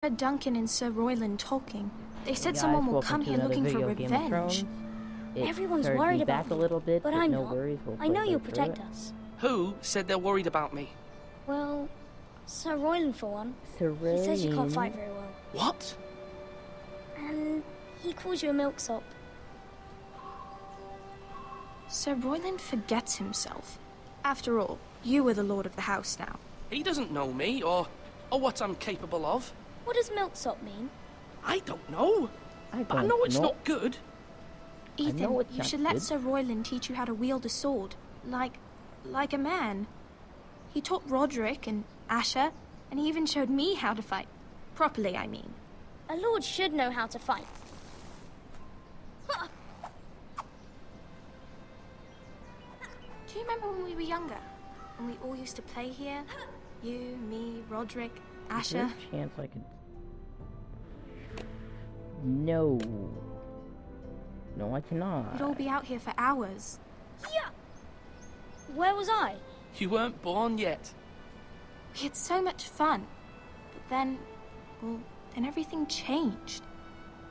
heard Duncan and Sir Royland talking. They said Guys, someone will welcome come to here another looking for video, Game of revenge. Thrones. It Everyone's turned worried me about back a me, little bit, but but I'm no not. worries. We'll I know play you'll through protect it. us. Who said they're worried about me? Well, Sir Royland for one. Sir He says you can't Royland. fight very well. What? And he calls you a milksop. Sir Royland forgets himself. After all, you are the lord of the house now. He doesn't know me or what I'm capable of. What does milksop mean? I don't know. I But I don't know it's know. not good. Ethan, know it's you not should let good. Sir Royland teach you how to wield a sword. Like a man. He taught Roderick and Asher, and he even showed me how to fight. Properly, I mean. A lord should know how to fight. Do you remember when we were younger? When we all used to play here? You, me, Roderick, Is there Asher. a chance I could... No. No, I cannot. We'd all be out here for hours. Where was I? You weren't born yet. We had so much fun. But then, well, then everything changed.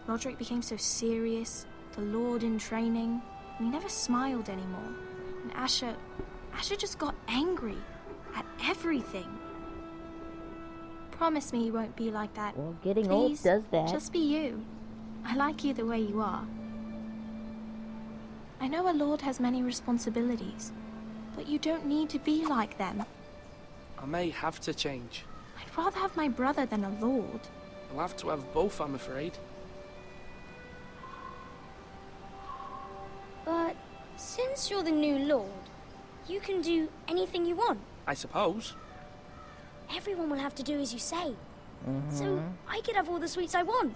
Roderick became so serious, the Lord in training, and he never smiled anymore. And Asher just got angry at everything. Promise me you won't be like that. Well, getting Please, old does that. Just be you. I like you the way you are. I know a lord has many responsibilities, but you don't need to be like them. I may have to change. I'd rather have my brother than a lord. I'll have to have both, I'm afraid. But since you're the new lord, you can do anything you want. I suppose. Everyone will have to do as you say. So Mm-hmm. I could have all the sweets I want.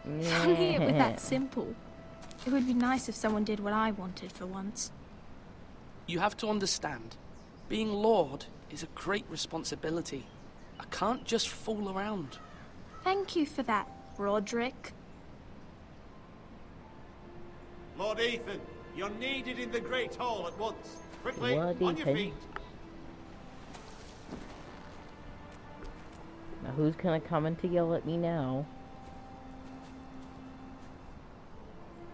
If only it were that simple. It would be nice if someone did what I wanted for once. You have to understand. Being Lord is a great responsibility. I can't just fool around. Thank you for that, Roderick. Lord Ethan, you're needed in the Great Hall at once. Quickly, Lord on your Ethan. feet. Now who's gonna come in to yell at me now?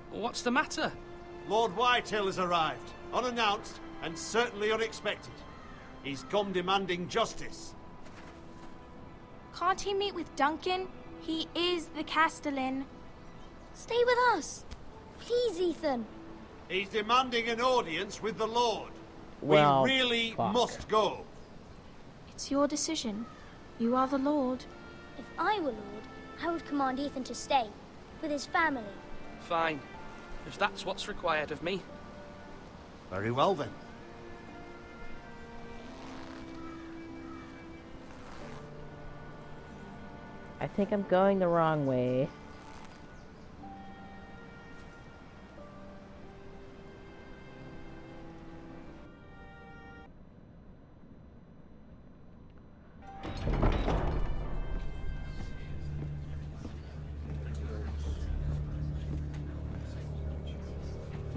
What's the matter? Lord Whitehill has arrived, unannounced and certainly unexpected. He's come demanding justice. Can't he meet with Duncan? He is the Castellan. Stay with us. Please, Ethan. He's demanding an audience with the Lord. Well, we really fuck. must go. It's your decision. You are the Lord. If I were lord, I would command Ethan to stay with his family. Fine. If that's what's required of me. Very well then. I think I'm going the wrong way.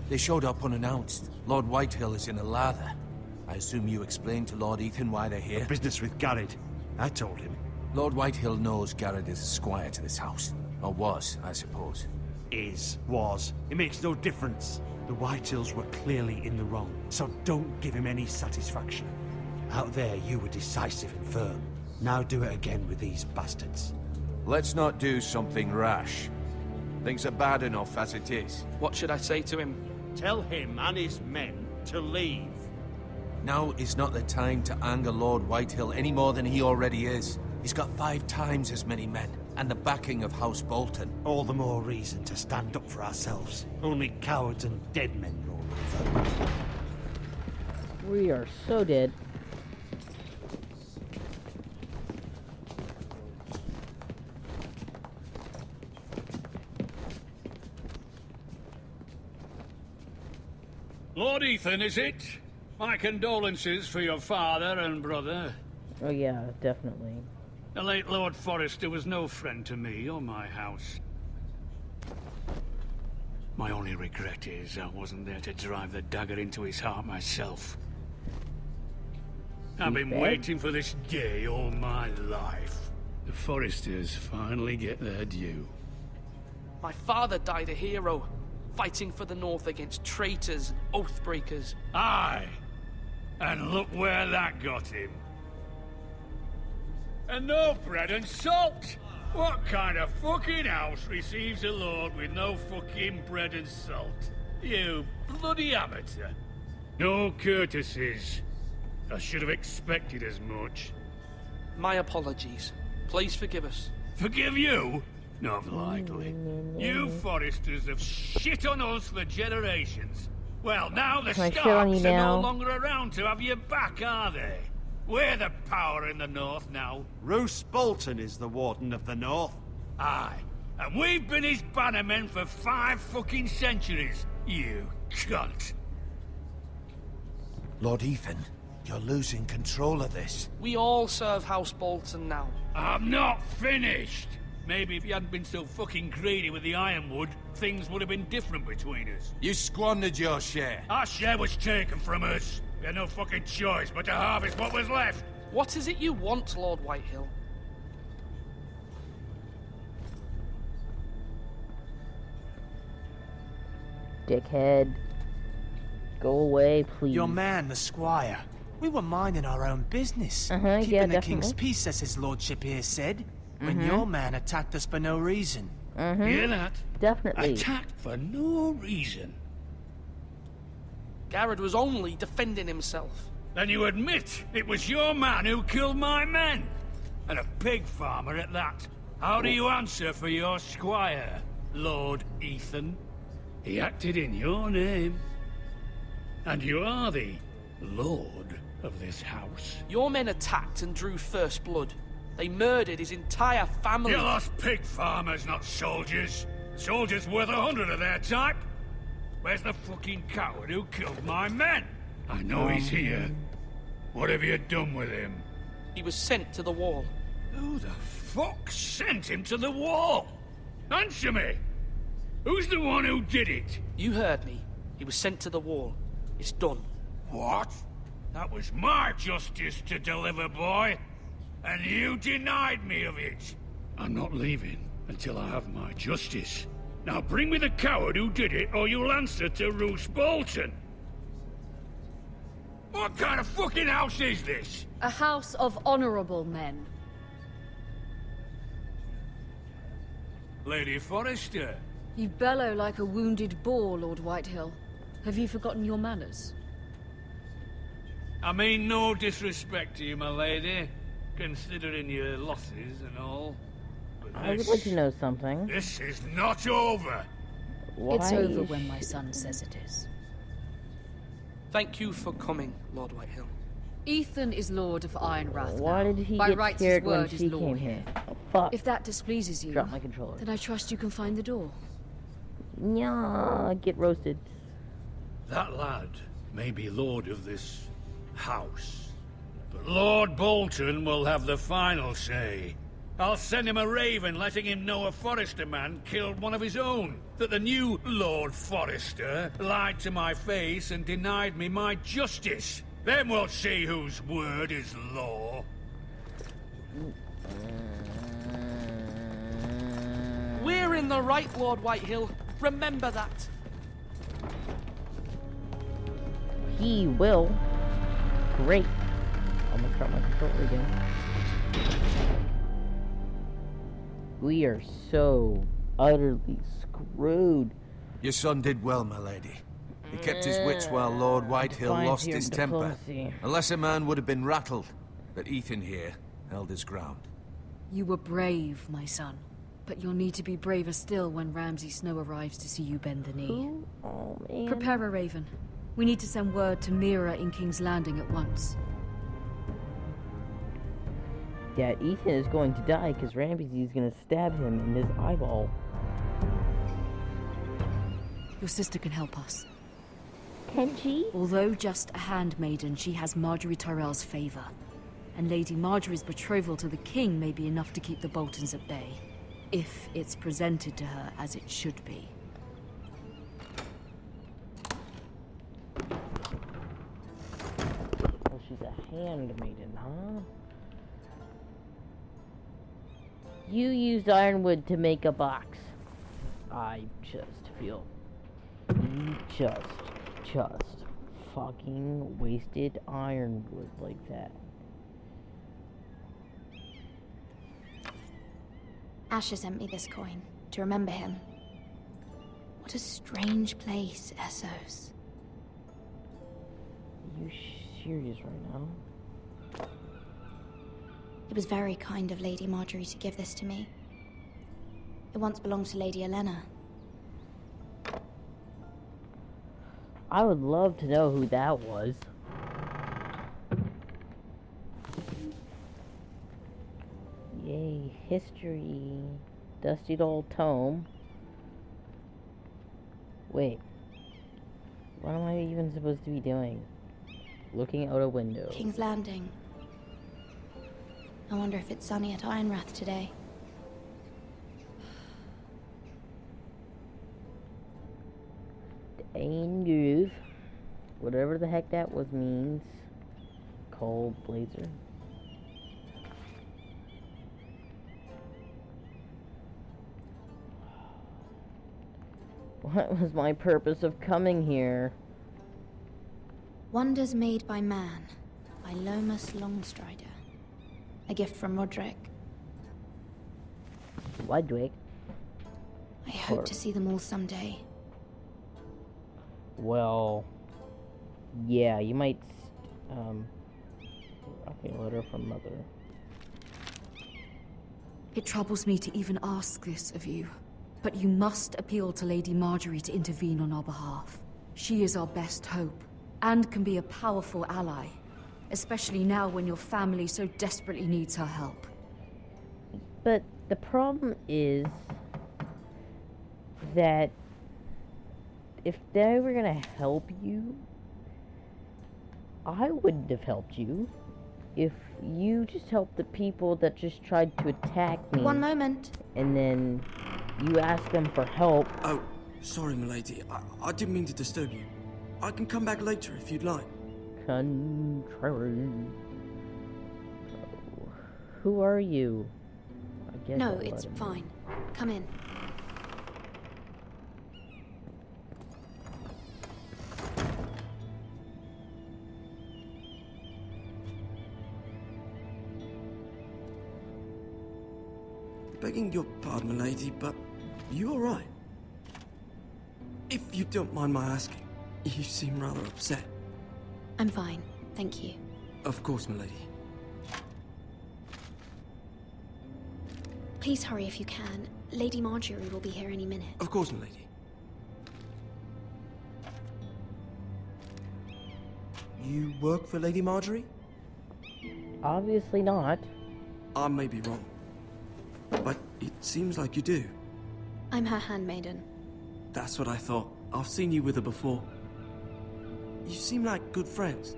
They showed up unannounced. Lord Whitehill is in a lather. I assume you explained to Lord Ethan why they're here? Business with Garrett. I told him. Lord Whitehill knows Garrett is a squire to this house. Or was, I suppose. Was. It makes no difference. The Whitehills were clearly in the wrong, so don't give him any satisfaction. Out there, you were decisive and firm. Now do it again with these bastards. Let's not do something rash. Things are bad enough as it is. What should I say to him? Tell him and his men to leave. Now is not the time to anger Lord Whitehill any more than he already is. He's got 5 times as many men, and the backing of House Bolton. All the more reason to stand up for ourselves. Only cowards and dead men roll over. We are so dead. Lord Ethan, is it? My condolences for your father and brother. Oh yeah, definitely. The late Lord Forrester was no friend to me or my house. My only regret is I wasn't there to drive the dagger into his heart myself. I've been Douchebag. waiting for this day all my life. The Forresters finally get their due. My father died a hero, fighting for the North against traitors and oath-breakers. Aye! And look where that got him. And no bread and salt! What kind of fucking house receives a lord with no fucking bread and salt? You bloody amateur. No courtesies. I should have expected as much. My apologies. Please forgive us. Forgive you? Not likely. You Forresters have shit on us for generations. Well, now the Can I shit on you Starks are now? no longer around to have you back, are they? We're the power in the North now. Roose Bolton is the Warden of the North. Aye. And we've been his bannermen for 5 fucking centuries, you cunt. Lord Ethan, you're losing control of this. We all serve House Bolton now. I'm not finished. Maybe if you hadn't been so fucking greedy with the ironwood, things would have been different between us. You squandered your share. Our share was taken from us. We had no fucking choice but to harvest what was left. What is it you want, Lord Whitehill? Dickhead. Go away, please. Your man, the squire. We were minding our own business. Keeping yeah, the king's definitely. peace, as his lordship here said, when your man attacked us for no reason. Hear that? Definitely. Attacked for no reason. Garrett was only defending himself. Then you admit it was your man who killed my men. And a pig farmer at that. How do you answer for your squire, Lord Ethan? He acted in your name. And you are the lord of this house. Your men attacked and drew first blood. They murdered his entire family. You lost pig farmers, not soldiers. Soldiers worth 100 of their type. Where's the fucking coward who killed my men? I know he's here. What have you done with him? He was sent to the wall. Who the fuck sent him to the wall? Answer me! Who's the one who did it? You heard me. He was sent to the wall. It's done. What? That was my justice to deliver, boy. And you denied me of it. I'm not leaving until I have my justice. Now bring me the coward who did it, or you'll answer to Roose Bolton. What kind of fucking house is this? A house of honorable men. Lady Forrester. You bellow like a wounded boar, Lord Whitehill. Have you forgotten your manners? I mean no disrespect to you, my lady, considering your losses and all. But I would like to know something. This is not over. Why? It's over when my son says it is. Thank you for coming, Lord Whitehill. Ethan is Lord of Ironrath Why now. did he By get rights, scared his when word is she law came here? Oh, fuck. If that displeases you, Drop my controller. then I trust you can find the door. Yeah, get roasted. That lad may be lord of this house, but Lord Bolton will have the final say. I'll send him a raven letting him know a Forrester man killed one of his own. That the new Lord Forrester lied to my face and denied me my justice. Then we'll see whose word is law. We're in the right, Lord Whitehill. Remember that. He will. Great. Almost dropped my controller again. We are so utterly screwed. Your son did well, my lady. He kept his wits while Lord Whitehill Defiance lost here his and temper. diplomacy. A lesser man would have been rattled, but Ethan here held his ground. You were brave, my son. But you'll need to be braver still when Ramsay Snow arrives to see you bend the knee. Ooh, oh man. Prepare a raven. We need to send word to Mira in King's Landing at once. Yeah, Ethan is going to die because Ramsay is going to stab him in his eyeball. Your sister can help us. Can she? Although just a handmaiden, she has Marjorie Tyrell's favor. And Lady Marjorie's betrothal to the king may be enough to keep the Boltons at bay. If it's presented to her as it should be. Well, she's a handmaiden, huh? You used ironwood to make a box. I just feel you just fucking wasted ironwood like that. Asher sent me this coin to remember him. What a strange place, Essos. Are you serious right now? It was very kind of Lady Marjorie to give this to me. It once belonged to Lady Elena. I would love to know who that was. Yay, history. Dusty old tome. Wait. What am I even supposed to be doing? Looking out a window. King's Landing. I wonder if it's sunny at Ironrath today. Dane Groove. Whatever the heck that was means. Cold Blazer. What was my purpose of coming here? Wonders Made by Man by Lomas Longstrider. A gift from Roderick. Ludwig? I hope to see them all someday. Well, yeah, you might, okay, letter from Mother. It troubles me to even ask this of you, but you must appeal to Lady Marjorie to intervene on our behalf. She is our best hope, and can be a powerful ally, especially now when your family so desperately needs her help. But the problem is that if they were gonna help you, I wouldn't have helped you. If you just helped the people that just tried to attack me. One moment. And then you ask them for help. Oh, sorry, milady. I didn't mean to disturb you. I can come back later if you'd like. Contrary. Who are you? I guess No, I'll it's let him fine. Come in. Begging your pardon, milady, but you all right? If you don't mind my asking, you seem rather upset. I'm fine, thank you. Of course, milady. Please hurry if you can. Lady Marjorie will be here any minute. Of course, milady. You work for Lady Marjorie? Obviously not. I may be wrong, but it seems like you do. I'm her handmaiden. That's what I thought. I've seen you with her before. You seem like good friends.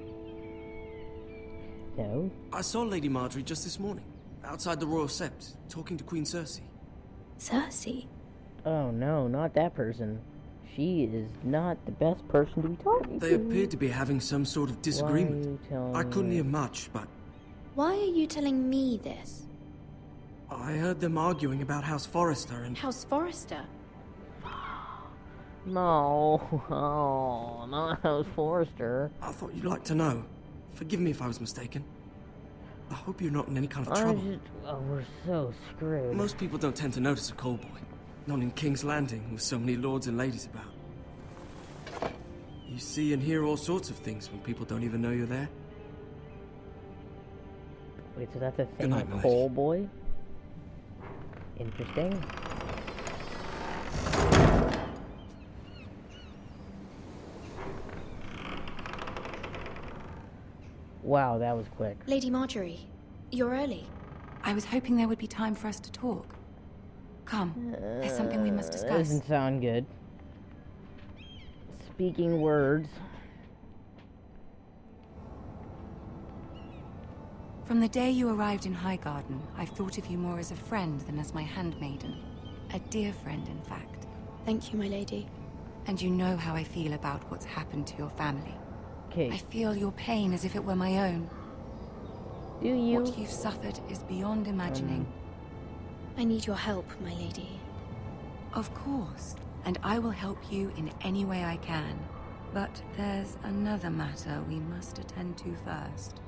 No. I saw Lady Marjorie just this morning, outside the Royal Sept, talking to Queen Cersei. Cersei? Oh no, not that person. She is not the best person to be talking to. They appeared to be having some sort of disagreement. Why are you telling I couldn't me? hear much, but Why are you telling me this? I heard them arguing about House Forrester and... House Forrester? No, oh, not House Forrester. I thought you'd like to know. Forgive me if I was mistaken. I hope you're not in any kind of I trouble. just, oh, we're so screwed. Most people don't tend to notice a call boy. Not in King's Landing, with so many lords and ladies about. You see and hear all sorts of things when people don't even know you're there. Wait, so that's a Good thing, night, a milady. coal boy? Interesting. Wow, that was quick. Lady Marjorie, you're early. I was hoping there would be time for us to talk. Come, there's something we must That discuss. doesn't sound good. Speaking words. From the day you arrived in Highgarden, I've thought of you more as a friend than as my handmaiden. A dear friend, in fact. Thank you, my lady. And you know how I feel about what's happened to your family. Okay. I feel your pain as if it were my own. Do you? What you've suffered is beyond imagining. I need your help, my lady. Of course, and I will help you in any way I can. But there's another matter we must attend to first.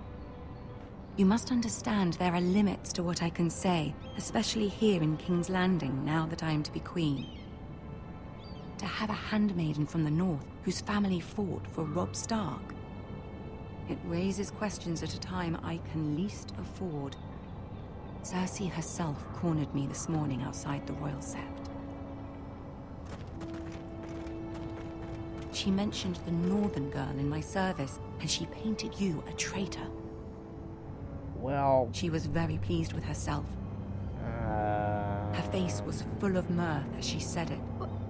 You must understand there are limits to what I can say, especially here in King's Landing, now that I am to be queen. To have a handmaiden from the north whose family fought for Robb Stark. It raises questions at a time I can least afford. Cersei herself cornered me this morning outside the Royal Sept. She mentioned the northern girl in my service, and she painted you a traitor. Well... She was very pleased with herself. Her face was full of mirth as she said it.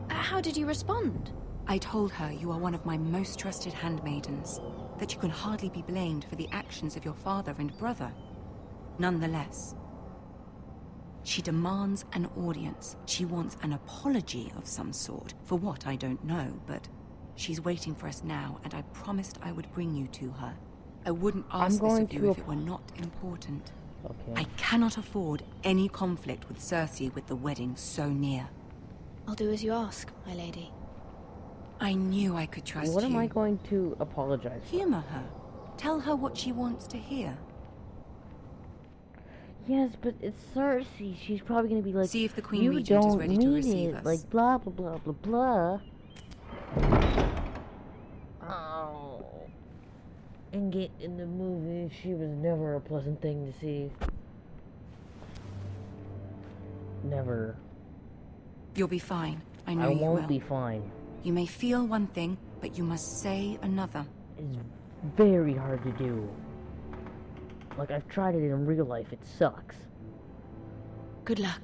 How did you respond? I told her you are one of my most trusted handmaidens, that you can hardly be blamed for the actions of your father and brother. Nonetheless, she demands an audience. She wants an apology of some sort, for what I don't know, but she's waiting for us now, and I promised I would bring you to her. I wouldn't ask this of you if it were not important. Okay. I cannot afford any conflict with Cersei with the wedding so near. I'll do as you ask, my lady. I knew I could trust you. What am I going to apologize for? Humor her. Tell her what she wants to hear. Yes, but it's Cersei. She's probably going to be like, see if the Queen you Regent don't is ready need to receive it. us. Like, blah, blah, blah, blah, blah. Oh. And get in the movie, she was never a pleasant thing to see. Never. You'll be fine. I know you will. I won't be fine. You may feel one thing, but you must say another. It's very hard to do. Like, I've tried it in real life. It sucks. Good luck.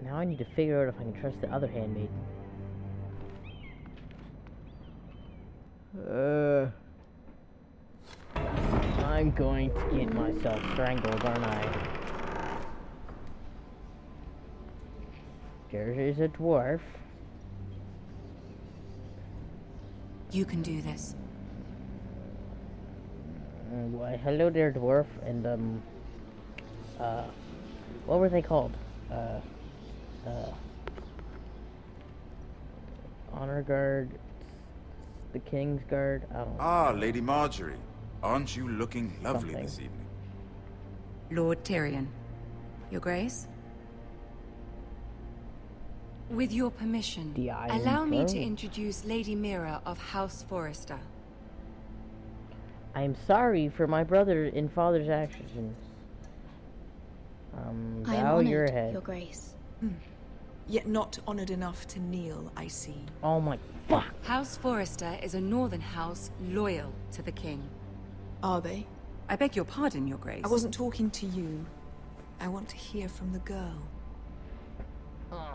Now I need to figure out if I can trust the other handmaid. I'm going to get myself strangled, aren't I? There is a dwarf. You can do this. Why, hello there, dwarf, and, what were they called? Honor Guard, the King's Guard, I don't know. Ah, Lady Marjorie. Aren't you looking lovely Something. this evening? Lord Tyrion. Your Grace? With your permission, The Iron allow me to Throne. introduce Lady Mira of House Forrester. I am sorry for my brother and father's actions. I am Bow your honored, head. Your Grace. Yet not honored enough to kneel, I see. Oh my fuck! House Forrester is a northern house loyal to the king. Are they? I beg your pardon, Your Grace. I wasn't talking to you. I want to hear from the girl.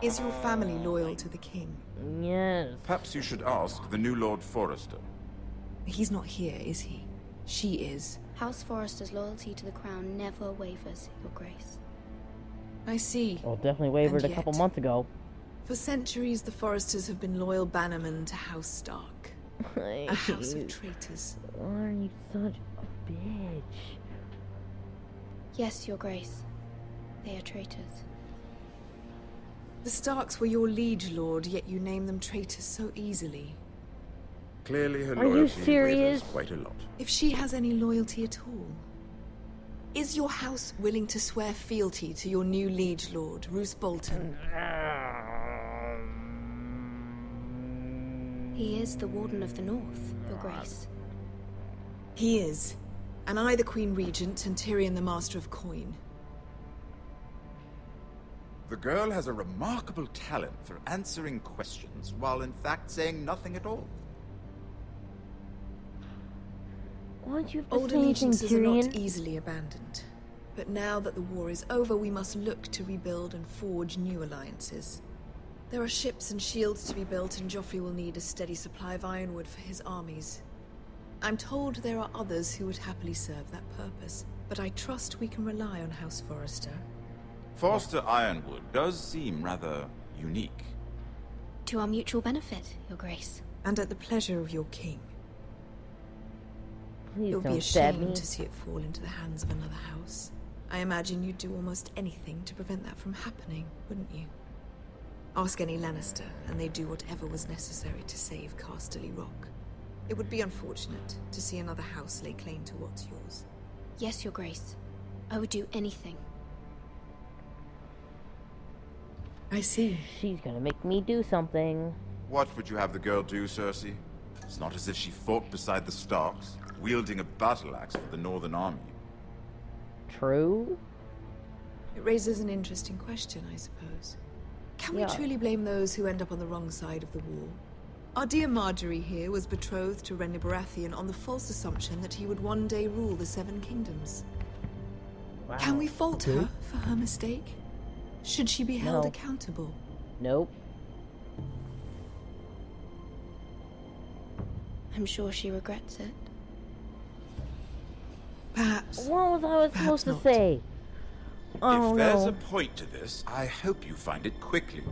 Is your family loyal to the king? Yes. Perhaps you should ask the new Lord Forrester. He's not here, is he? She is. House Forrester's loyalty to the crown never wavers, Your Grace. I see. Well, definitely wavered And a couple yet, months ago. For centuries, the Forresters have been loyal bannermen to House Stark. A house of traitors. Aren't you such a bitch? Yes, Your Grace. They are traitors. The Starks were your liege lord, yet you name them traitors so easily. Clearly her Are you loyalty serious? wavers quite a lot. If she has any loyalty at all, is your house willing to swear fealty to your new liege lord, Roose Bolton? He is the Warden of the North, Your Grace. He is. And I the Queen Regent, and Tyrion the Master of Coin. The girl has a remarkable talent for answering questions, while in fact saying nothing at all. Why'd you have to Old say anything, allegiances are not Tyrion? easily abandoned. But now that the war is over, we must look to rebuild and forge new alliances. There are ships and shields to be built, and Joffrey will need a steady supply of ironwood for his armies. I'm told there are others who would happily serve that purpose, but I trust we can rely on House Forrester. Forster Ironwood does seem rather unique. To our mutual benefit, Your Grace. And at the pleasure of your king. Please You'll be don't stab ashamed me. to see it fall into the hands of another house. I imagine you'd do almost anything to prevent that from happening, wouldn't you? Ask any Lannister, and they'd do whatever was necessary to save Casterly Rock. It would be unfortunate to see another house lay claim to what's yours. Yes, Your Grace. I would do anything. I see. She's gonna make me do something. What would you have the girl do, Cersei? It's not as if she fought beside the Starks, wielding a battle axe for the Northern Army. True? It raises an interesting question, I suppose. Can we truly blame those who end up on the wrong side of the war? Our dear Marjorie here was betrothed to Renly Baratheon on the false assumption that he would one day rule the Seven Kingdoms. Wow. Can we fault her for her mistake? Should she be held No. accountable? Nope. I'm sure she regrets it. Perhaps. What was I supposed to not. say? Oh If there's no. a point to this, I hope you find it quickly.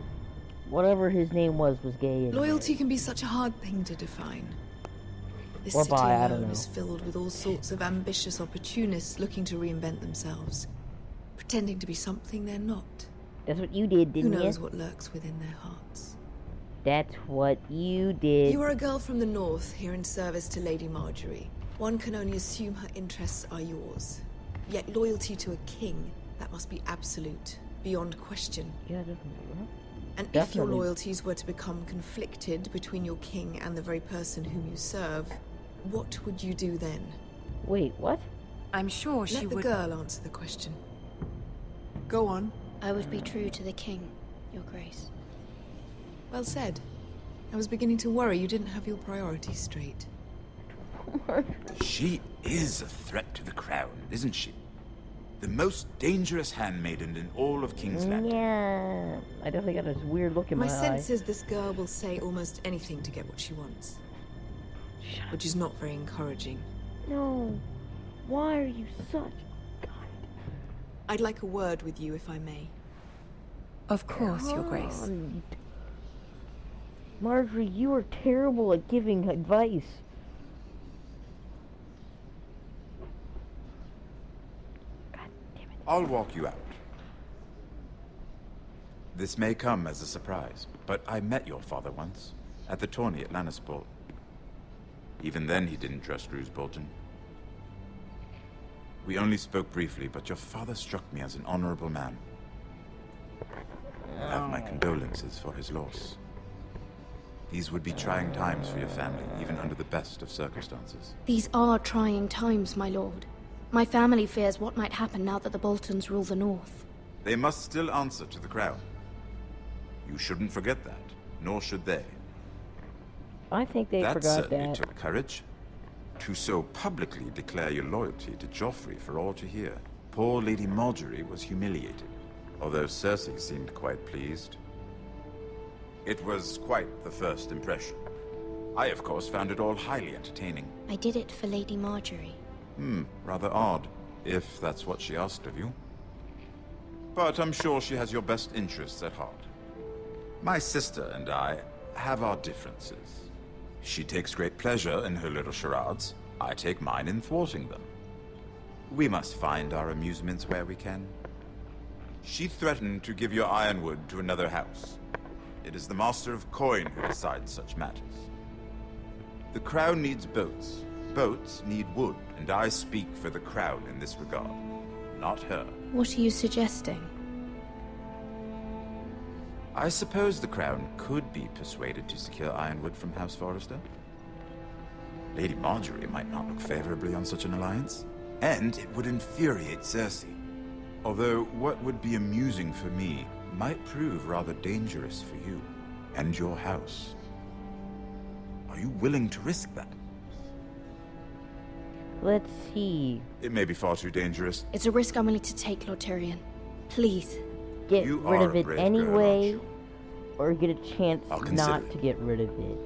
Whatever his name was gay. Loyalty can be such a hard thing to define. This Or city bi, I don't alone know. is filled with all sorts of ambitious opportunists looking to reinvent themselves, pretending to be something they're not. That's what you did, Who didn't knows you? what lurks within their hearts? That's what you did. You are a girl from the north, here in service to Lady Marjorie. One can only assume her interests are yours. Yet loyalty to a king, that must be absolute, beyond question. Yeah, definitely. And if your Definitely. loyalties were to become conflicted between your king and the very person whom you serve, what would you do then? Wait, what? I'm sure she Let the would... girl answer the question. Go on. I would be true to the king, Your Grace. Well said. I was beginning to worry you didn't have your priorities straight. She is a threat to the crown, isn't she? The most dangerous handmaiden in all of King's Landing. Yeah, I definitely got this weird look in my My eye. sense is this girl will say almost anything to get what she wants. Which is not very encouraging. No. Why are you such... I'd like a word with you, if I may. Of course, Your Grace. God. Marjorie, you are terrible at giving advice. I'll walk you out. This may come as a surprise, but I met your father once, at the tourney at Lannisport. Even then, he didn't trust Roose Bolton. We only spoke briefly, but your father struck me as an honorable man. I have my condolences for his loss. These would be trying times for your family, even under the best of circumstances. These are trying times, my lord. My family fears what might happen now that the Boltons rule the North. They must still answer to the crown. You shouldn't forget that, nor should they. I think they That forgot certainly that. took courage. To so publicly declare your loyalty to Joffrey for all to hear. Poor Lady Marjorie was humiliated, although Cersei seemed quite pleased. It was quite the first impression. I, of course, found it all highly entertaining. I did it for Lady Marjorie. Rather odd, if that's what she asked of you. But I'm sure she has your best interests at heart. My sister and I have our differences. She takes great pleasure in her little charades. I take mine in thwarting them. We must find our amusements where we can. She threatened to give your ironwood to another house. It is the Master of Coin who decides such matters. The crown needs boats. Boats need wood, and I speak for the crown in this regard, not her. What are you suggesting? I suppose the crown could be persuaded to secure ironwood from House Forrester. Lady Marjorie might not look favorably on such an alliance, and it would infuriate Cersei. Although what would be amusing for me might prove rather dangerous for you and your house. Are you willing to risk that? Let's see. It may be far too dangerous. It's a risk I'm willing to take, Lord Tyrion. Please. Get You rid are of a it brave girl, anyway, or get a chance I'll consider not it. to get rid of it.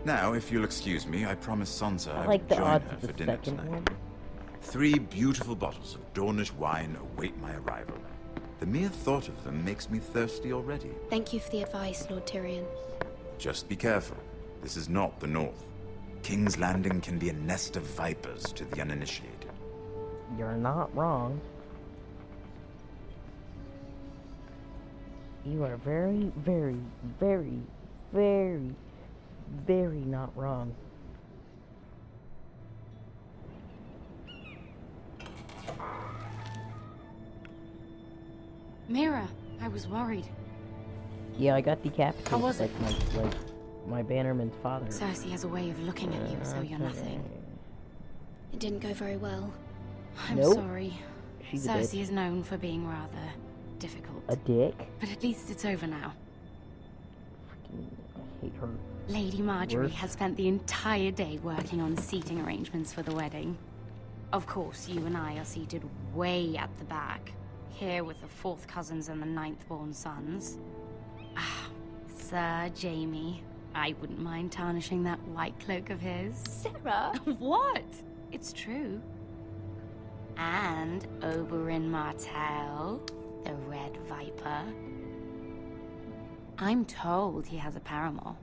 Now, if you'll excuse me, I promised Sansa I I like would the join odds her of for the dinner second tonight. one. 3 beautiful bottles of Dornish wine await my arrival. The mere thought of them makes me thirsty already. Thank you for the advice, Lord Tyrion. Just be careful. This is not the North. King's Landing can be a nest of vipers to the uninitiated. You're not wrong. You are very, very, very, very, very not wrong. Mira, I was worried. Yeah, I got decapitated. How was it? Like my bannerman's father. Cersei has a way of looking at you, so you're nothing. It didn't go very well. I'm Nope. sorry. She's a Cersei bitch. is known for being rather difficult. A dick? But at least it's over now. I hate her. Lady Marjorie Worst. has spent the entire day working on seating arrangements for the wedding. Of course, you and I are seated way at the back, here with the 4th cousins and the 9th-born sons. Ah, Sir Jaime. I wouldn't mind tarnishing that white cloak of his. Sarah! What? It's true. And Oberyn Martell, the Red Viper. I'm told he has a paramour,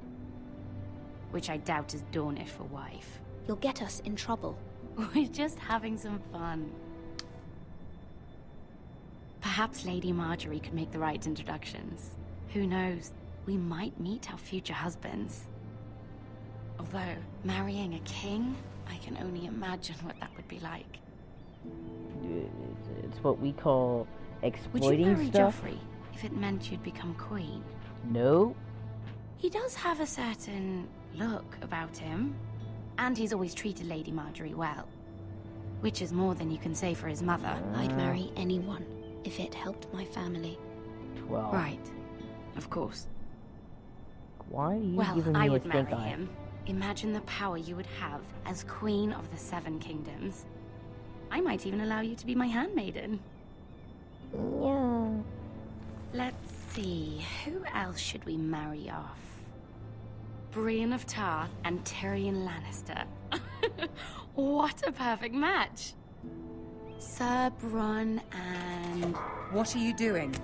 which I doubt is Dornish for wife. You'll get us in trouble. We're just having some fun. Perhaps Lady Marjorie could make the right introductions. Who knows? We might meet our future husbands. Although, marrying a king, I can only imagine what that would be like. It's what we call Would exploiting you marry stuff. Joffrey if it meant you'd become queen? No. He does have a certain look about him, and he's always treated Lady Marjorie well. Which is more than you can say for his mother. I'd marry anyone if it helped my family. 12. Right. Of course. Why are you Well, giving me I a would stink marry eye? him. Imagine the power you would have as Queen of the 7 Kingdoms. I might even allow you to be my handmaiden. Yeah. Let's see, who else should we marry off? Brienne of Tarth and Tyrion Lannister. What a perfect match! Sir Bronn and... What are you doing?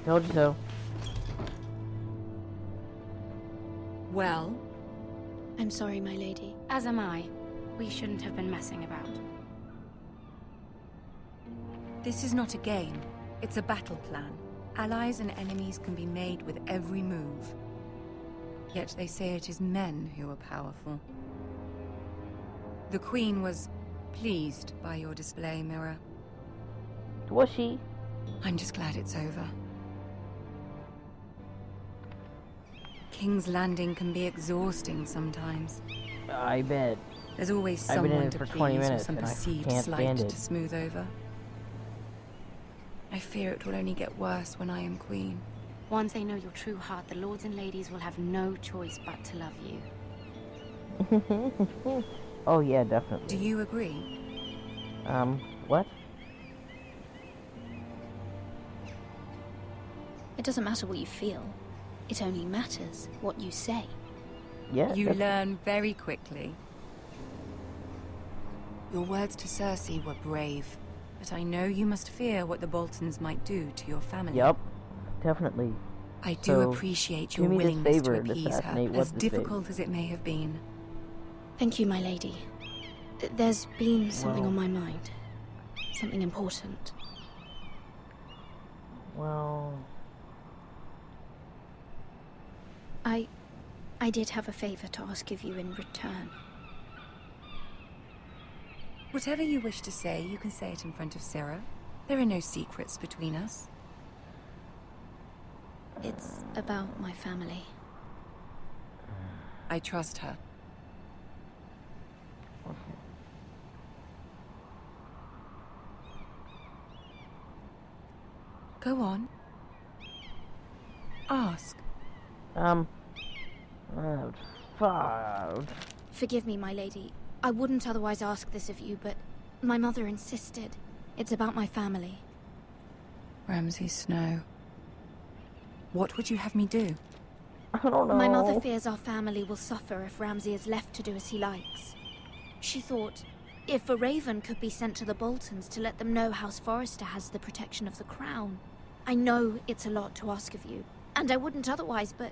Told you so. Well? I'm sorry, my lady. As am I. We shouldn't have been messing about. This is not a game. It's a battle plan. Allies and enemies can be made with every move. Yet they say it is men who are powerful. The Queen was pleased by your display, Mira. Was she? I'm just glad it's over. King's Landing can be exhausting sometimes. I bet. There's always I've been in someone it to for please 20 or minutes some and I perceived can't slight stand it. to smooth over. I fear it will only get worse when I am queen. Once they know your true heart, the lords and ladies will have no choice but to love you. Oh yeah, definitely. Do you agree? What? It doesn't matter what you feel. It only matters what you say. Yeah. You that's- learn very quickly. Your words to Cersei were brave, but I know you must fear what the Boltons might do to your family. Yup. Definitely. I do So, appreciate do your me this willingness favor to and appease her, assassinate as what's-his-face. difficult as it may have been. Thank you, my lady. There's been something Well- on my mind. Something important. Well... I did have a favor to ask of you in return. Whatever you wish to say, you can say it in front of Sarah. There are no secrets between us. It's about my family. I trust her. Go on. Ask. Fuck. Forgive me, my lady. I wouldn't otherwise ask this of you, but my mother insisted. It's about my family. Ramsay Snow. What would you have me do? I don't know. My mother fears our family will suffer if Ramsay is left to do as he likes. She thought, if a raven could be sent to the Boltons to let them know House Forrester has the protection of the crown. I know it's a lot to ask of you, and I wouldn't otherwise, but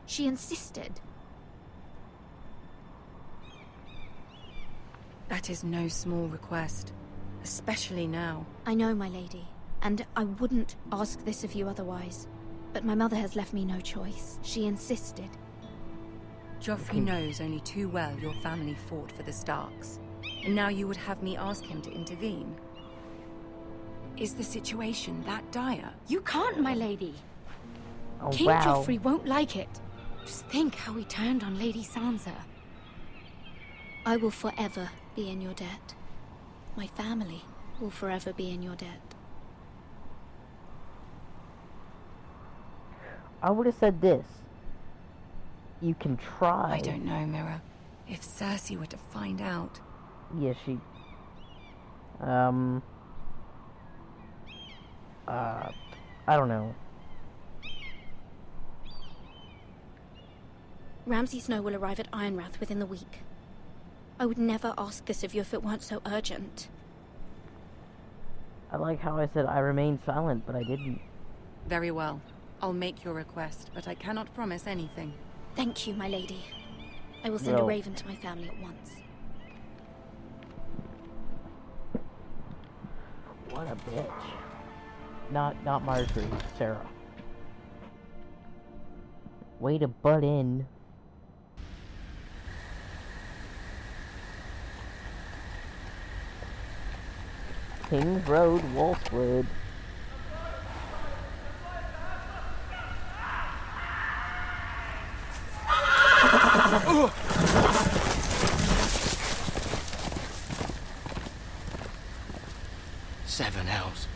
she insisted. That is no small request, especially now. I know, my lady, and I wouldn't ask this of you otherwise. But my mother has left me no choice. She insisted. Joffrey knows only too well your family fought for the Starks. And now you would have me ask him to intervene? Is the situation that dire? You can't, my lady. Oh, King wow. Joffrey won't like it. Just think how he turned on Lady Sansa. I will forever be in your debt. My family will forever be in your debt. I would have said this. You can try. I don't know, Mira. If Cersei were to find out... Yeah, she... I don't know. Ramsay Snow will arrive at Ironrath within the week. I would never ask this of you if it weren't so urgent. I like how I said I remained silent, but I didn't. Very well. I'll make your request, but I cannot promise anything. Thank you, my lady. I will send a raven to my family at once. What a bitch. Not Marjorie, Sarah. Way to butt in. Kings Road, Wolfwood. Seven hells.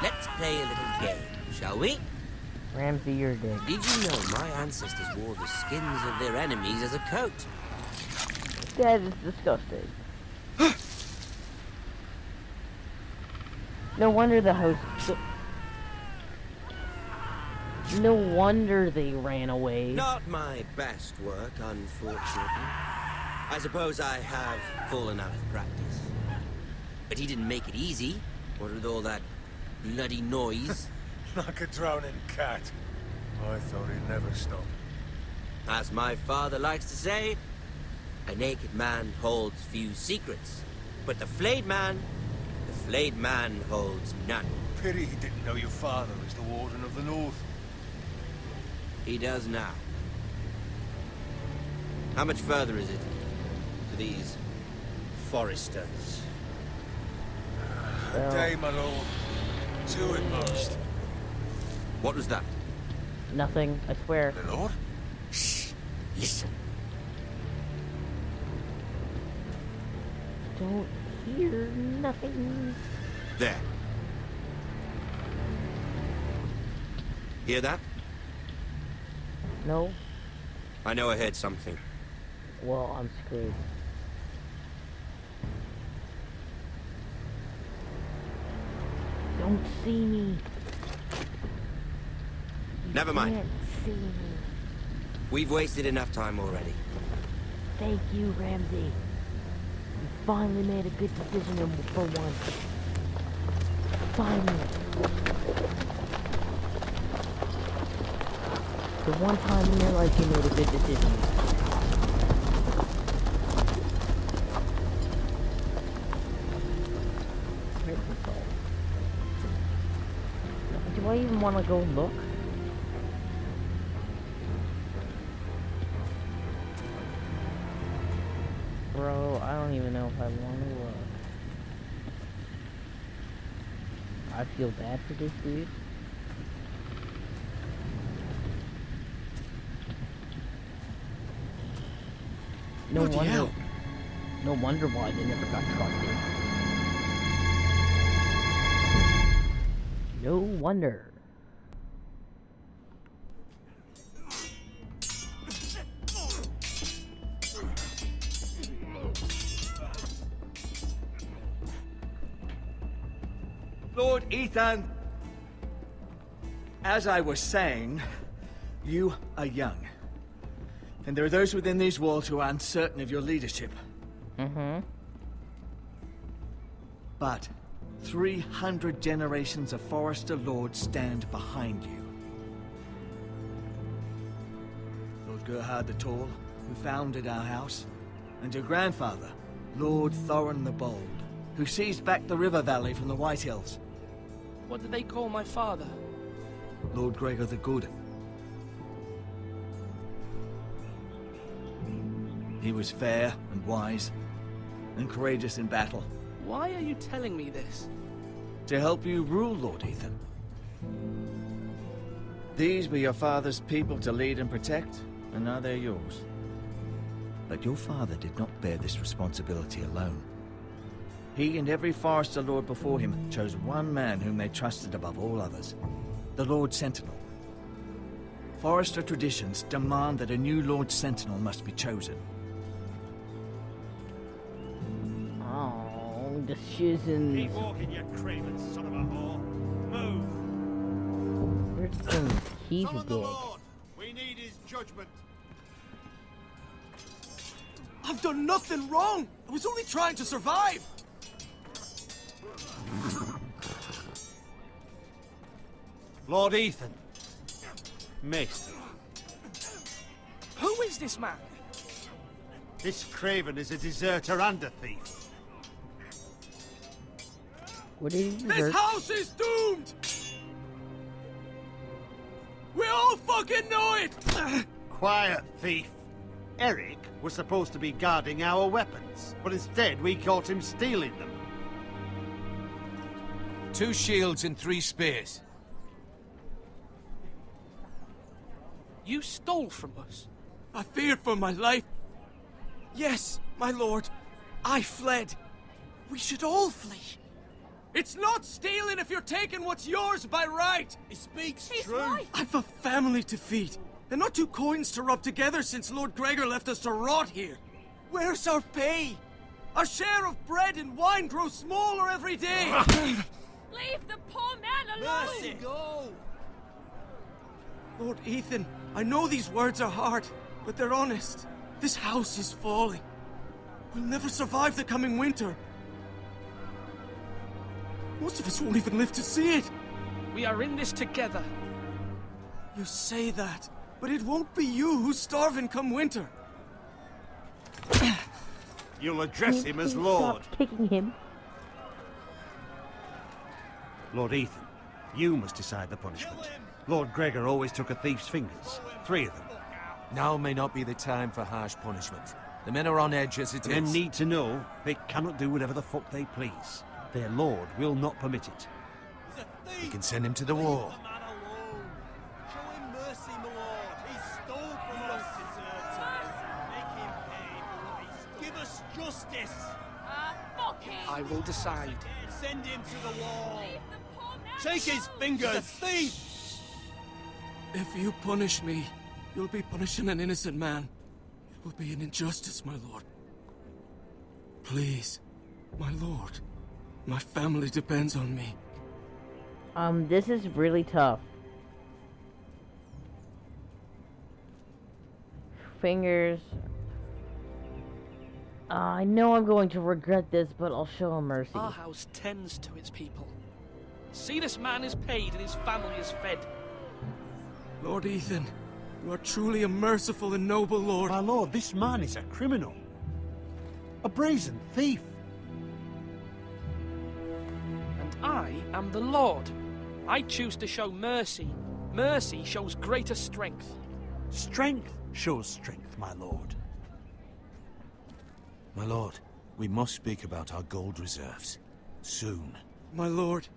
Let's play a little game, shall we? Ramsay, you're dead. Did you know my ancestors wore the skins of their enemies as a coat? That is disgusting. No wonder the host... No wonder they ran away. Not my best work, unfortunately. I suppose I have fallen out of practice. But he didn't make it easy, what with all that bloody noise. Like a drowning cat. I thought he'd never stop. As my father likes to say, a naked man holds few secrets, but the flayed man holds none. Pity he didn't know your father was the Warden of the North. He does now. How much further is it to these foresters? A day, my lord. Two at most. What was that? Nothing, I swear. The Lord? Shh. Listen. Don't hear nothing. There. Hear that? No? I know I heard something. Well, I'm screwed. Don't see me. Never mind. Can't see me. We've wasted enough time already. Thank you, Ramsay. You finally made a good decision for once. Finally. The one time in your life you made a good decision. Where's the soul? Do I even want to go look? Bro, I don't even know if I want to look. I feel bad for this dude. No Bloody wonder. hell. No wonder why they never got trusted. No wonder. Lord Ethan, as I was saying, you are young. And there are those within these walls who are uncertain of your leadership. Mm-hmm. But 300 generations of Forester Lords stand behind you. Lord Gerhard the Tall, who founded our house, and your grandfather, Lord Thorin the Bold, who seized back the river valley from the White Hills. What did they call my father? Lord Gregor the Good. He was fair and wise, and courageous in battle. Why are you telling me this? To help you rule, Lord Ethan. These were your father's people to lead and protect, and now they're yours. But your father did not bear this responsibility alone. He and every Forester Lord before him chose one man whom they trusted above all others, the Lord Sentinel. Forester traditions demand that a new Lord Sentinel must be chosen. Oh, decisions. Keep walking, you craven son of a whore. Move! Where's some keys Summon the dig? Lord. We need his judgment. I've done nothing wrong! I was only trying to survive! Lord Ethan. Maester. Who is this man? This craven is a deserter and a thief. What did he This desert? house is doomed! We all fucking know it! Quiet, thief. Eric was supposed to be guarding our weapons, but instead we caught him stealing them. 2 shields and 3 spears. You stole from us. I feared for my life. Yes, my lord. I fled. We should all flee. It's not stealing if you're taking what's yours by right. He speaks He's true. right. I've a family to feed. They're not 2 coins to rub together since Lord Gregor left us to rot here. Where's our pay? Our share of bread and wine grows smaller every day. Leave the poor man alone! Mercy, go! Lord Ethan, I know these words are hard, but they're honest. This house is falling. We'll never survive the coming winter. Most of us won't even live to see it. We are in this together. You say that, but it won't be you who's starving come winter. You'll address him as Please Lord. Stop kicking him. Lord Ethan, you must decide the punishment. Lord Gregor always took a thief's fingers. 3 of them. Now may not be the time for harsh punishment. The men are on edge as it The men is. need to know they cannot do whatever the fuck they please. Their lord will not permit it. We can send him to the war. Show him mercy, my lord. He stole from us. Make him pay for what he stole. Give us justice. Fuck him! I will decide. Send him to the wall. Leave the poor man Take his alone! fingers. He's a thief. If you punish me, you'll be punishing an innocent man. It will be an injustice, my lord. Please, my lord. My family depends on me. This is really tough. Fingers. I know I'm going to regret this, but I'll show him mercy. Our house tends to its people. See, this man is paid and his family is fed. Lord Ethan, you are truly a merciful and noble lord. My lord, this man is a criminal. A brazen thief. And I am the Lord. I choose to show mercy. Mercy shows greater strength. Strength shows strength, my lord. My lord, we must speak about our gold reserves. Soon. My lord,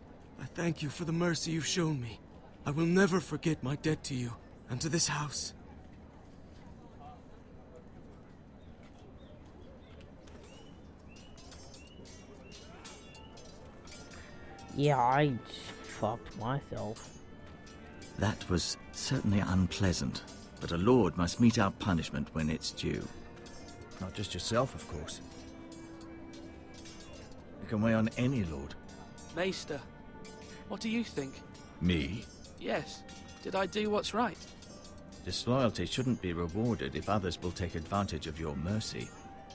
I thank you for the mercy you've shown me. I will never forget my debt to you and to this house. Yeah, I fucked myself. That was certainly unpleasant, but a lord must mete out punishment when it's due. Not just yourself, of course. You can weigh on any lord. Maester, what do you think? Me? Yes. Did I do what's right? Disloyalty shouldn't be rewarded if others will take advantage of your mercy.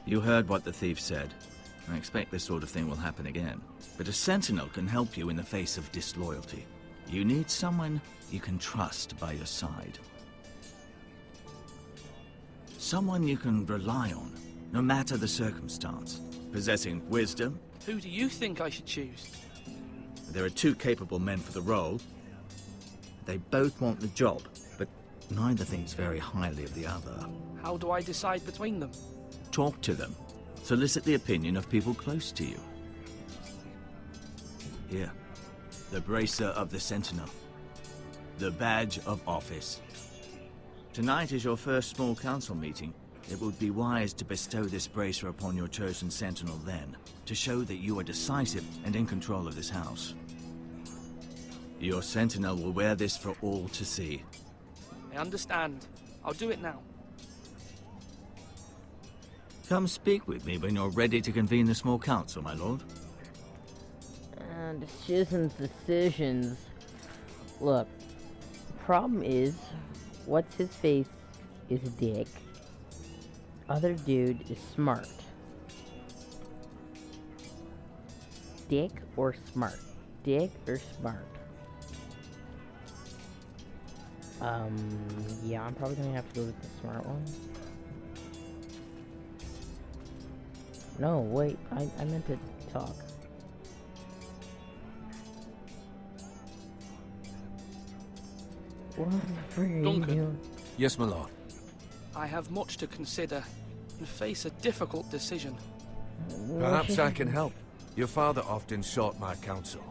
You heard what the thief said. I expect this sort of thing will happen again. But a sentinel can help you in the face of disloyalty. You need someone you can trust by your side. Someone you can rely on, no matter the circumstance. Possessing wisdom. Who do you think I should choose? There are two capable men for the role. They both want the job, but neither thinks very highly of the other. How do I decide between them? Talk to them. Solicit the opinion of people close to you. Here. The Bracer of the Sentinel. The Badge of Office. Tonight is your first small council meeting. It would be wise to bestow this bracer upon your chosen sentinel then, to show that you are decisive and in control of this house. Your sentinel will wear this for all to see. I understand. I'll do it now. Come speak with me when you're ready to convene the small council, my lord. Decisions. Look, problem is, what's his face is a dick. Other dude is smart. Dick or smart? Dick or smart? Yeah, I'm probably gonna have to go with the smart one. No, wait, I meant to talk. What the frick are you Duncan. doing? Yes, my lord. I have much to consider and face a difficult decision. Perhaps I can help. Your father often sought my counsel.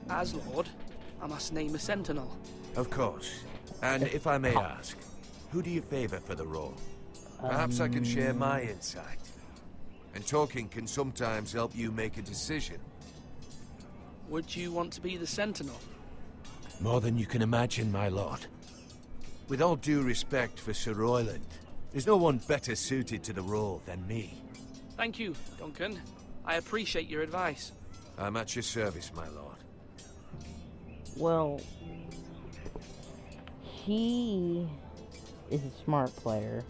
As Lord, I must name a sentinel. Of course. And if I may ask, who do you favor for the role? Perhaps I can share my insight. And talking can sometimes help you make a decision. Would you want to be the sentinel? More than you can imagine, my lord. With all due respect for Sir Royland, there's no one better suited to the role than me. Thank you, Duncan. I appreciate your advice. I'm at your service, my lord. Well, he is a smart player.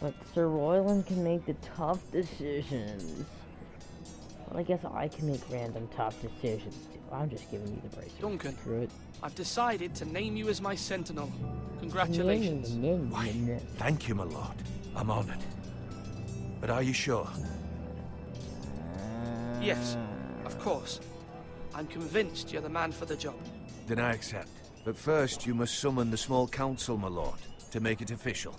But Sir Royland can make the tough decisions. Well, I guess I can make random tough decisions too. I'm just giving you the bracer. Duncan, Screw it. I've decided to name you as my sentinel. Congratulations. Why, thank you, my lord. I'm honored. But are you sure? Yes, of course. I'm convinced you're the man for the job. Then I accept. But first, you must summon the small council, my lord, to make it official.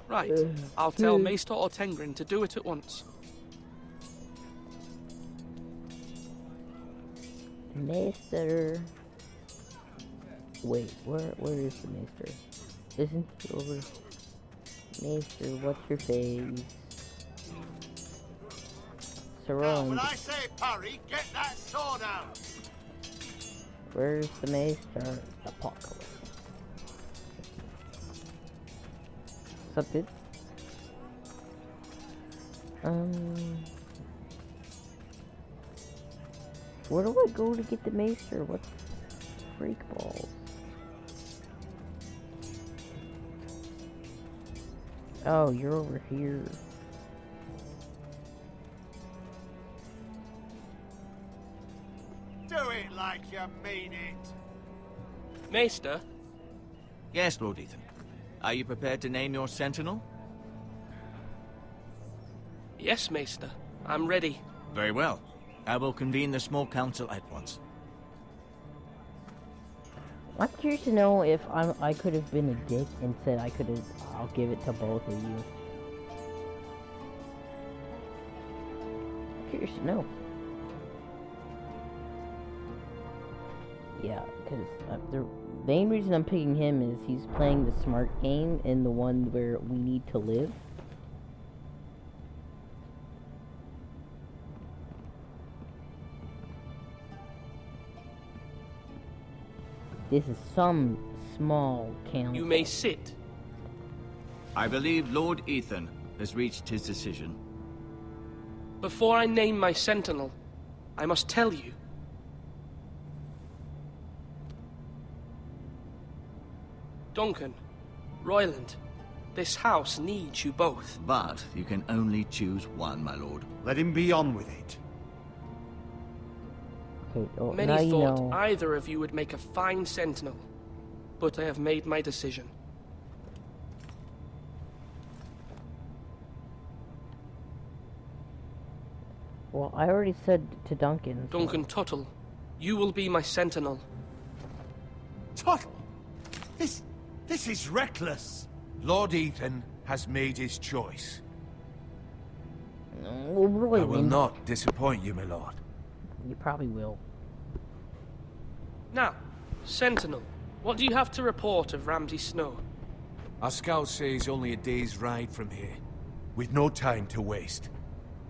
Right. I'll tell Maester Ortengrin to do it at once. Maester. Wait, where is the Maester? Isn't he over? Maester, what's your face? Sir Roland. When I say parry, get that sword out. Where's the Maester? Apocalypse. What's up, dude? Where do I go to get the Maester? What freak balls? Oh, you're over here. Do it like you mean it. Maester? Yes, Lord Ethan. Are you prepared to name your sentinel? Yes, Maester. I'm ready. Very well. I will convene the small council at once. I'm curious to know if I could have been a dick and said I'll give it to both of you. I'm curious to know. Yeah, because the main reason I'm picking him is he's playing the smart game and the one where we need to live. This is some small council. You may sit. I believe Lord Ethan has reached his decision. Before I name my sentinel, I must tell you. Duncan, Royland, this house needs you both. But you can only choose one, my lord. Let him be on with it. Okay, oh, now Many you thought know. either of you would make a fine sentinel, but I have made my decision. Well, I already said to Duncan. So. Duncan Tuttle, you will be my sentinel. Tuttle? This is reckless. Lord Ethan has made his choice. Well, really, I will not disappoint you, my lord. You probably will. Now, Sentinel, what do you have to report of Ramsay Snow? Our scouts say he's only a day's ride from here, with no time to waste.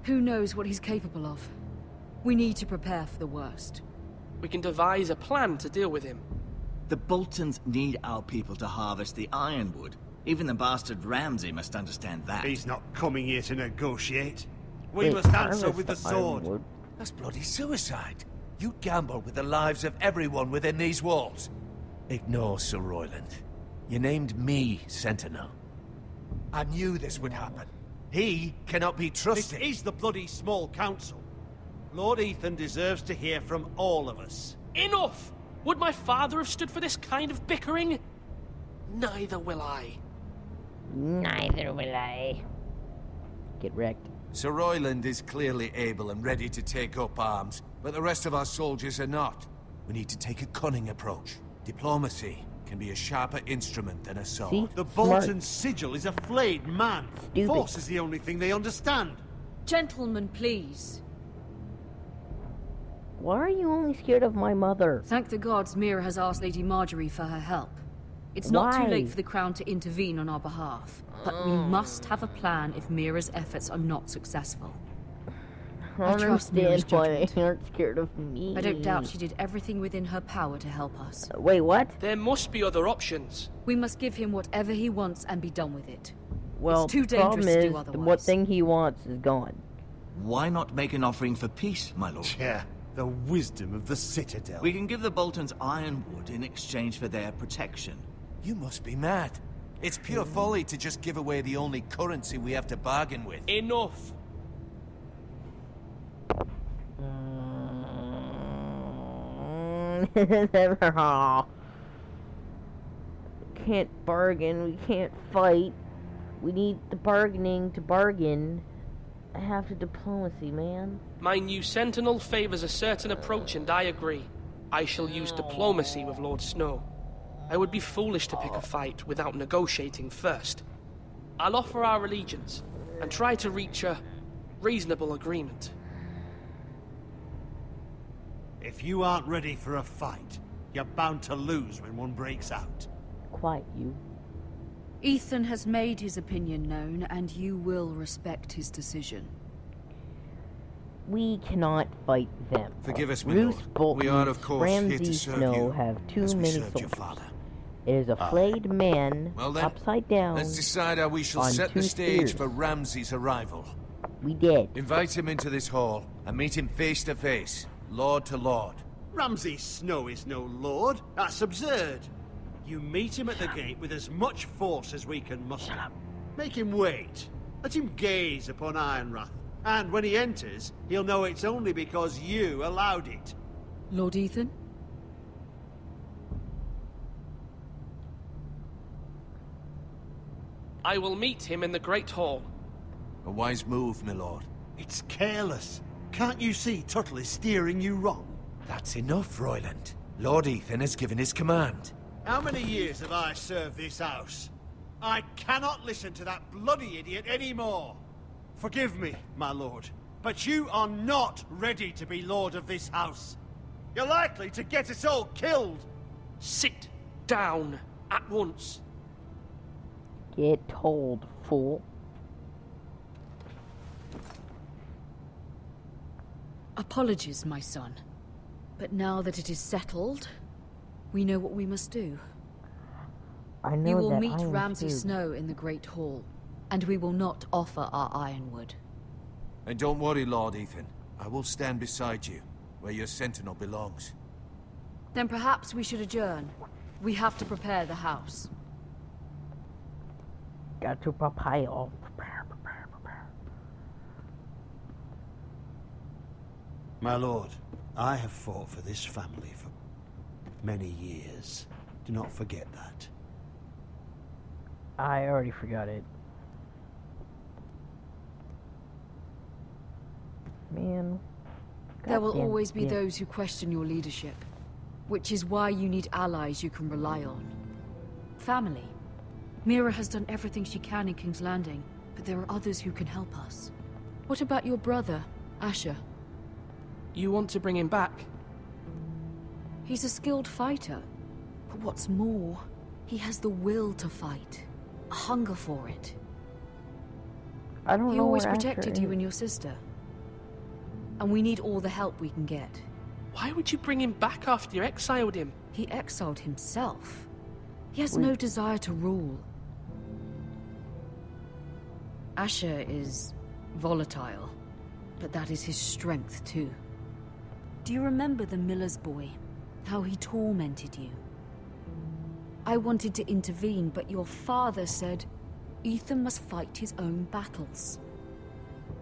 Who knows what he's capable of? We need to prepare for the worst. We can devise a plan to deal with him. The Boltons need our people to harvest the ironwood. Even the bastard Ramsay must understand that. He's not coming here to negotiate. We Wait, must answer harvest with the the sword. ironwood? That's bloody suicide. You gamble with the lives of everyone within these walls. Ignore Sir Royland. You named me Sentinel. I knew this would happen. He cannot be trusted. This is the bloody small council. Lord Ethan deserves to hear from all of us. Enough! Would my father have stood for this kind of bickering? Neither will I. Neither will I. Get wrecked. Sir Royland is clearly able and ready to take up arms, but the rest of our soldiers are not. We need to take a cunning approach. Diplomacy can be a sharper instrument than a sword. See? The Smart. Bolton sigil is a flayed man. Stupid. Force is the only thing they understand. Gentlemen, please. Why are you only scared of my mother? Thank the gods Mira has asked Lady Marjorie for her help. It's not too Why? late for the Crown to intervene on our behalf, but we must have a plan if Mira's efforts are not successful. I trust understand Mira's why judgment. they aren't scared of me. I don't doubt she did everything within her power to help us. Wait, what? There must be other options. We must give him whatever he wants and be done with it. Well, it's too the problem dangerous to is, do otherwise. what thing he wants is gone. Why not make an offering for peace, my lord? Yeah, the wisdom of the Citadel. We can give the Boltons ironwood in exchange for their protection. You must be mad. It's pure folly to just give away the only currency we have to bargain with. Enough! Can't bargain, we can't fight. We need the bargaining to bargain. I have to diplomacy, man. My new sentinel favors a certain approach, and I agree. I shall use diplomacy with Lord Snow. I would be foolish to pick a fight without negotiating first. I'll offer our allegiance, and try to reach a reasonable agreement. If you aren't ready for a fight, you're bound to lose when one breaks out. Quiet, you. Ethan has made his opinion known, and you will respect his decision. We cannot fight them. Forgive us, my Roose lord. Bolton, We are, of course, here Ramsay to serve Snow you, have too as we many served your soldiers. father. It is a flayed man, Well then, upside down. Let's decide how we shall on set the two stage spears. for Ramsay's arrival. We did. Invite him into this hall and meet him face to face, lord to lord. Ramsay Snow is no lord. That's absurd. You meet him at the gate with as much force as we can muster. Make him wait. Let him gaze upon Ironrath. And when he enters, he'll know it's only because you allowed it. Lord Ethan? I will meet him in the Great Hall. A wise move, my lord. It's careless. Can't you see Tuttle is steering you wrong? That's enough, Royland. Lord Ethan has given his command. How many years have I served this house? I cannot listen to that bloody idiot anymore. Forgive me, my lord, but you are not ready to be lord of this house. You're likely to get us all killed. Sit down at once. Get told, fool. Apologies, my son. But now that it is settled, we know what we must do. I know We will that meet I am Ramsay scared. Snow in the Great Hall, and we will not offer our ironwood. And don't worry, Lord Ethan. I will stand beside you, where your sentinel belongs. Then perhaps we should adjourn. We have to prepare the house. Got to prepare. My lord, I have fought for this family for many years. Do not forget that. I already forgot it. Man. There will Goddamn always be damn. those who question your leadership, which is why you need allies you can rely on. Family. Mira has done everything she can in King's Landing, but there are others who can help us. What about your brother, Asher? You want to bring him back? He's a skilled fighter, but what's more, he has the will to fight, a hunger for it. I don't He know always where protected Asher you is. and your sister. And we need all the help we can get. Why would you bring him back after you exiled him? He exiled himself. He has Wait. no desire to rule. Asher is volatile, but that is his strength too. Do you remember the miller's boy? How he tormented you? I wanted to intervene, but your father said Ethan must fight his own battles.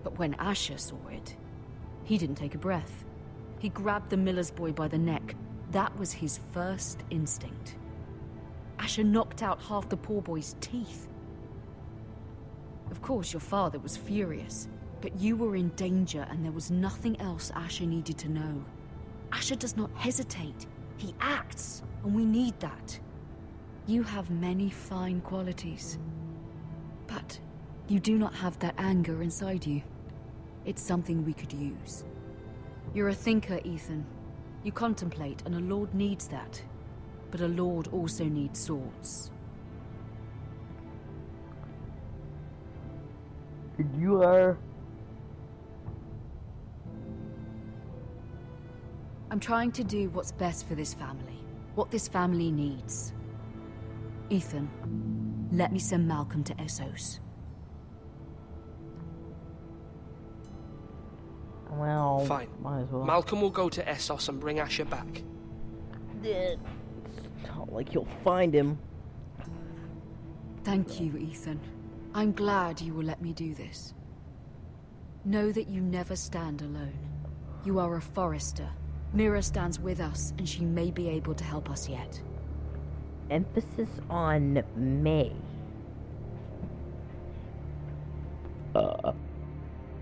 But when Asher saw it, he didn't take a breath. He grabbed the miller's boy by the neck. That was his first instinct. Asher knocked out half the poor boy's teeth. Of course, your father was furious, but you were in danger and there was nothing else Asher needed to know. Asher does not hesitate. He acts, and we need that. You have many fine qualities, but you do not have that anger inside you. It's something we could use. You're a thinker, Ethan. You contemplate, and a lord needs that. But a lord also needs swords. You are... I'm trying to do what's best for this family. What this family needs. Ethan, let me send Malcolm to Essos. Well, Fine. might as well. Malcolm will go to Essos and bring Asher back. It's not like you'll find him. Thank you, Ethan. I'm glad you will let me do this. Know that you never stand alone. You are a Forrester. Mira stands with us, and she may be able to help us yet. Emphasis on may.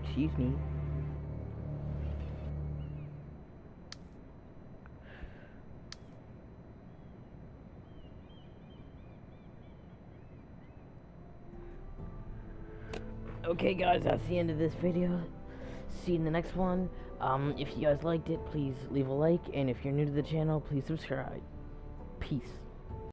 Excuse me. Okay guys, that's the end of this video. See you in the next one. If you guys liked it, please leave a like, and if you're new to the channel, please subscribe. Peace.